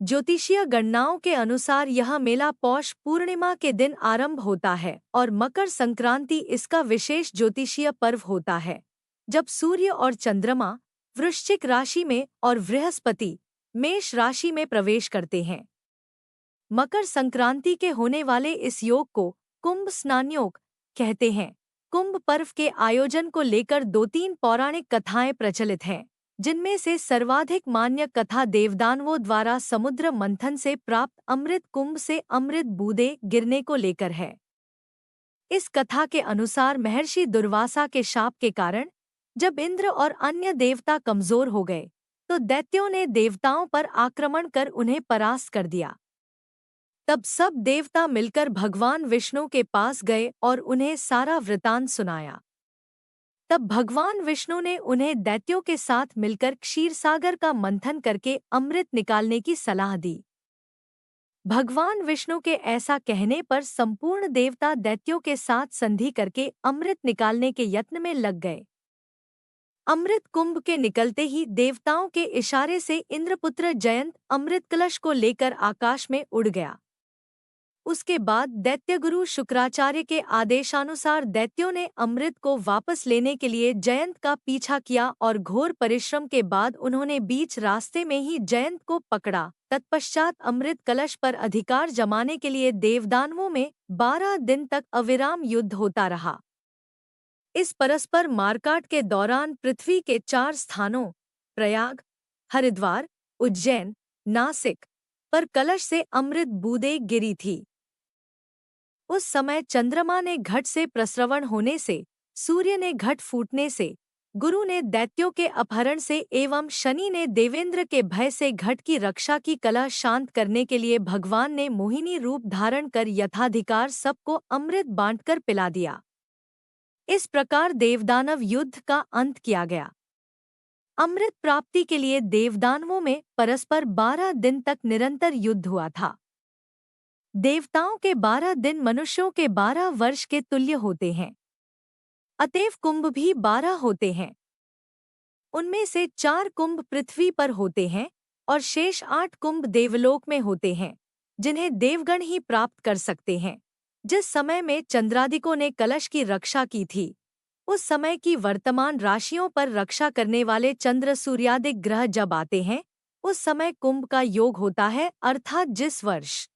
ज्योतिषीय गणनाओं के अनुसार यह मेला पौष पूर्णिमा के दिन आरंभ होता है और मकर संक्रांति इसका विशेष ज्योतिषीय पर्व होता है, जब सूर्य और चंद्रमा वृश्चिक राशि में और बृहस्पति मेष राशि में प्रवेश करते हैं। मकर संक्रांति के होने वाले इस योग को कुंभ स्नान योग कहते हैं। कुंभ पर्व के आयोजन को लेकर 2-3 पौराणिक कथाएं प्रचलित हैं, जिनमें से सर्वाधिक मान्य कथा देवदानवों द्वारा समुद्र मंथन से प्राप्त अमृत कुंभ से अमृत बूंदें गिरने को लेकर है। इस कथा के अनुसार महर्षि दुर्वासा के शाप के कारण जब इंद्र और अन्य देवता कमजोर हो गए, तो दैत्यों ने देवताओं पर आक्रमण कर उन्हें परास्त कर दिया। तब सब देवता मिलकर भगवान विष्णु के पास गए और उन्हें सारा वृतांत सुनाया। तब भगवान विष्णु ने उन्हें दैत्यों के साथ मिलकर क्षीरसागर का मंथन करके अमृत निकालने की सलाह दी। भगवान विष्णु के ऐसा कहने पर संपूर्ण देवता दैत्यों के साथ संधि करके अमृत निकालने के यत्न में लग गए। अमृत कुंभ के निकलते ही देवताओं के इशारे से इंद्रपुत्र जयंत अमृत कलश को लेकर आकाश में उड़ गया। उसके बाद दैत्यगुरु शुक्राचार्य के आदेशानुसार दैत्यों ने अमृत को वापस लेने के लिए जयंत का पीछा किया और घोर परिश्रम के बाद उन्होंने बीच रास्ते में ही जयंत को पकड़ा। तत्पश्चात अमृत कलश पर अधिकार जमाने के लिए देवदानवों में 12 दिन तक अविराम युद्ध होता रहा। इस परस्पर मारकाट के दौरान पृथ्वी के 4 स्थानों प्रयाग, हरिद्वार, उज्जैन, नासिक पर कलश से अमृत बूंदें गिरी थी। उस समय चंद्रमा ने घट से प्रस्रवण होने से, सूर्य ने घट फूटने से, गुरु ने दैत्यों के अपहरण से एवं शनि ने देवेंद्र के भय से घट की रक्षा की कलह शांत करने के लिए भगवान ने मोहिनी रूप धारण कर यथाधिकार सबको अमृत बांटकर पिला दिया। इस प्रकार देवदानव युद्ध का अंत किया गया। अमृत प्राप्ति के लिए देवदानवों में परस्पर 12 दिन तक निरंतर युद्ध हुआ था। देवताओं के 12 दिन मनुष्यों के 12 वर्ष के तुल्य होते हैं, अतएव कुंभ भी 12 होते हैं। उनमें से 4 कुंभ पृथ्वी पर होते हैं और शेष 8 कुंभ देवलोक में होते हैं, जिन्हें देवगण ही प्राप्त कर सकते हैं। जिस समय में चंद्रादिकों ने कलश की रक्षा की थी, उस समय की वर्तमान राशियों पर रक्षा करने वाले चंद्र सूर्यादिक ग्रह जब आते हैं, उस समय कुंभ का योग होता है, अर्थात जिस वर्ष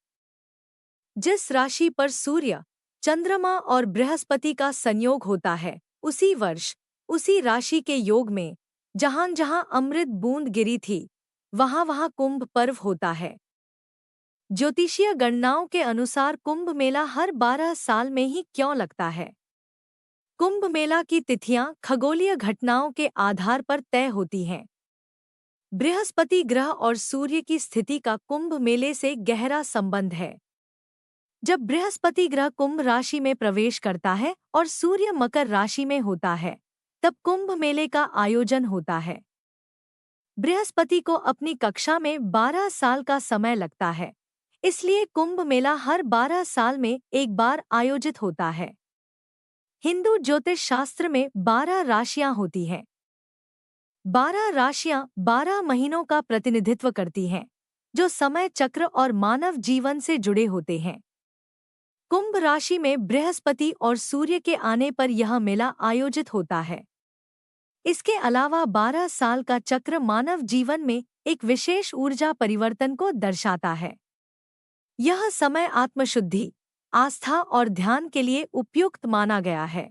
जिस राशि पर सूर्य, चंद्रमा और बृहस्पति का संयोग होता है, उसी वर्ष उसी राशि के योग में जहां जहां अमृत बूंद गिरी थी, वहां वहां कुंभ पर्व होता है। ज्योतिषीय गणनाओं के अनुसार कुंभ मेला हर 12 साल में ही क्यों लगता है? कुंभ मेला की तिथियां खगोलीय घटनाओं के आधार पर तय होती हैं। बृहस्पति ग्रह और सूर्य की स्थिति का कुंभ मेले से गहरा संबंध है। जब बृहस्पति ग्रह कुंभ राशि में प्रवेश करता है और सूर्य मकर राशि में होता है, तब कुंभ मेले का आयोजन होता है। बृहस्पति को अपनी कक्षा में 12 साल का समय लगता है, इसलिए कुंभ मेला हर 12 साल में एक बार आयोजित होता है। हिंदू ज्योतिष शास्त्र में 12 राशियां होती हैं। 12 राशियां 12 महीनों का प्रतिनिधित्व करती हैं, जो समय चक्र और मानव जीवन से जुड़े होते हैं। कुंभ राशि में बृहस्पति और सूर्य के आने पर यह मेला आयोजित होता है। इसके अलावा 12 साल का चक्र मानव जीवन में एक विशेष ऊर्जा परिवर्तन को दर्शाता है। यह समय आत्मशुद्धि, आस्था और ध्यान के लिए उपयुक्त माना गया है।